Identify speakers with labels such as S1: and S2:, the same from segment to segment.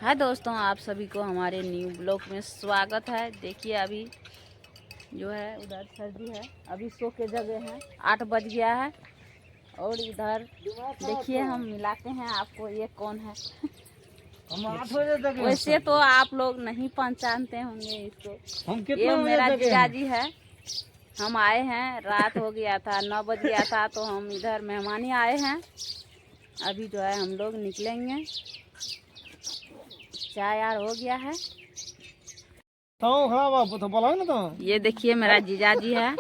S1: हाय दोस्तों, आप सभी को हमारे न्यू ब्लॉग में स्वागत है। देखिए अभी जो है उधर सर जी है, अभी सो के जगह हैं, 8 बज गया है। और इधर देखिए हम मिलाते हैं आपको, ये कौन है।
S2: हम 8 बजे तक
S1: वैसे तो आप लोग नहीं पहचानते होंगे इसको।
S2: हम
S1: ये मेरा
S2: बजे तक
S1: जीजाजी है। हम आए हैं, रात हो गया था, 9 बज गया था, तो हम इधर मेहमानी आए हैं। अभी जो है हम लोग निकलेंगे, चाय यार हो गया है।
S2: तो बोला ना तो
S1: ये देखिए मेरा जीजाजी है।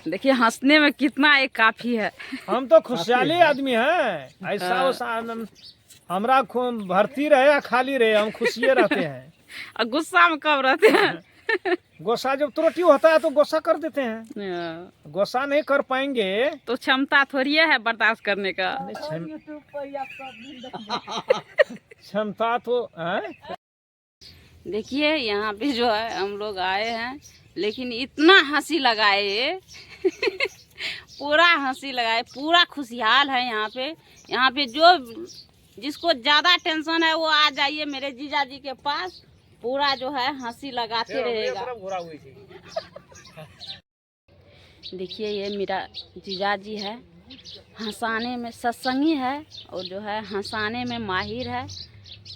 S1: देखिए हंसने में कितना एक काफी है।
S2: हम तो खुशहाली आदमी हैं। ऐसा वैसा आनंद हमरा खून भर्ती रहे या खाली रहे, हम खुशिये रहते हैं।
S1: और गुस्सा में कब रहते हैं?
S2: गुस्सा जब त्रुटि होता है तो गुस्सा कर देते हैं। गुस्सा नहीं कर पाएंगे
S1: तो क्षमता थोड़ी है बर्दाश्त करने का।
S2: क्षमता तो है।
S1: देखिए यहाँ पे जो है हम लोग आए हैं, लेकिन इतना हंसी लगाए पूरा हंसी लगाए, पूरा खुशहाल है यहाँ पे। यहाँ पे जो जिसको ज्यादा टेंशन है वो आ जाइए मेरे जीजा जी के पास, पूरा जो है हंसी लगाते रहेगा। देखिए ये मेरा जीजा जी है, हंसाने में सत्संगी है और जो है हंसाने में माहिर है,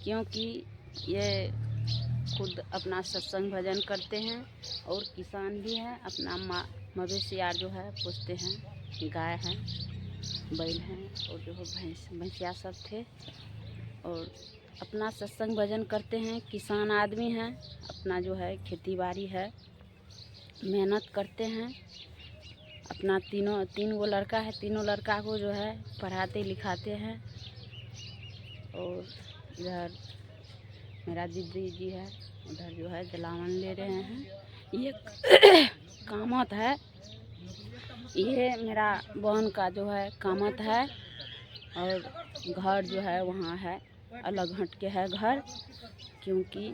S1: क्योंकि ये खुद अपना सत्संग भजन करते हैं और किसान भी है। अपना मवेशी यार जो है पोसते हैं, गाय है, बैल हैं और जो है भैंसिया सब थे, और अपना सत्संग भजन करते हैं। किसान आदमी हैं, अपना जो है खेती बाड़ी है, मेहनत करते हैं। अपना तीन गो लड़का है, तीनों लड़का को जो है पढ़ाते लिखाते हैं। और इधर मेरा दीदी जी है, उधर जो है जलावन ले रहे हैं। ये कामत है, ये मेरा बहन का जो है कामत है। और घर जो है वहाँ है, अलग हट के है घर, क्योंकि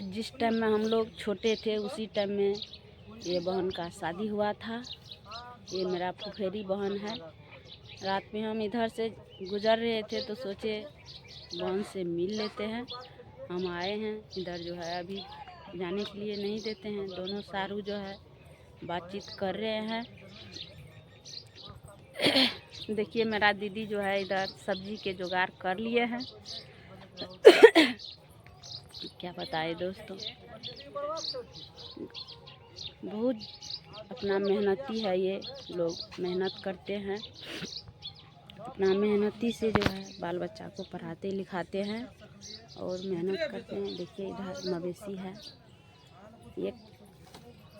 S1: जिस टाइम में हम लोग छोटे थे उसी टाइम में ये बहन का शादी हुआ था। ये मेरा फुफेरी बहन है। रात में हम इधर से गुजर रहे थे तो सोचे बहन से मिल लेते हैं। हम आए हैं इधर, जो है अभी जाने के लिए नहीं देते हैं। दोनों सारू जो है बातचीत कर रहे हैं। देखिए मेरा दीदी जो है इधर सब्जी के जुगाड़ कर लिए हैं। क्या बताए दोस्तों, बहुत अपना मेहनती है, ये लोग मेहनत करते हैं। अपना मेहनती से जो है बाल बच्चा को पढ़ाते लिखाते हैं और मेहनत करते हैं। देखिए इधर मवेशी है, ये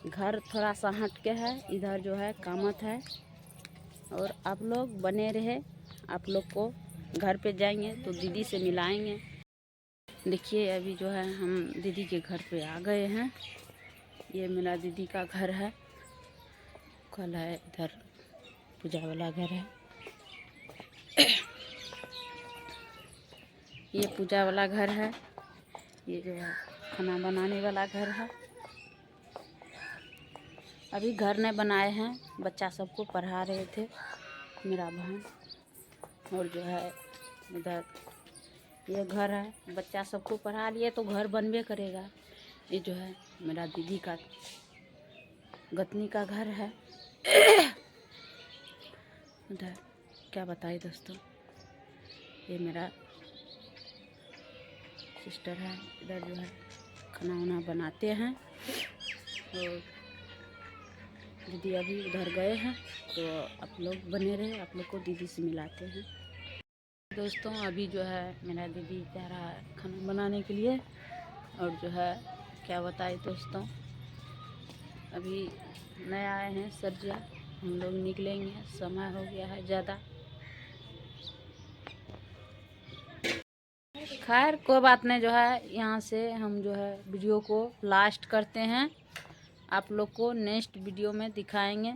S1: घर थोड़ा सा हट के है, इधर जो है कामत है। और आप लोग बने रहे, आप लोग को घर पे जाएंगे तो दीदी से मिलाएंगे। देखिए अभी जो है हम दीदी के घर पे आ गए हैं। ये मेरा दीदी का घर है, कल है इधर पूजा वाला घर है। ये पूजा वाला घर है, ये जो है खाना बनाने वाला घर है। अभी घर नहीं बनाए हैं, बच्चा सबको पढ़ा रहे थे मेरा बहन। और जो है इधर ये घर है, बच्चा सबको पढ़ा लिए तो घर बनबे करेगा। ये जो है मेरा दीदी का गतनी का घर है। उधर क्या बताए दोस्तों, ये मेरा सिस्टर है, इधर जो है खाना वाना बनाते हैं। और दीदी अभी उधर गए हैं, तो आप लोग बने रहे, आप लोग को दीदी से मिलाते हैं। दोस्तों अभी जो है मेरा दीदी जा रहा है खाना बनाने के लिए। और जो है क्या बताए दोस्तों, अभी नए आए हैं सब्जियाँ, हम लोग निकलेंगे, समय हो गया है ज़्यादा। खैर कोई बात नहीं, जो है यहाँ से हम जो है वीडियो को लास्ट करते हैं। आप लोग को नेक्स्ट वीडियो में दिखाएंगे।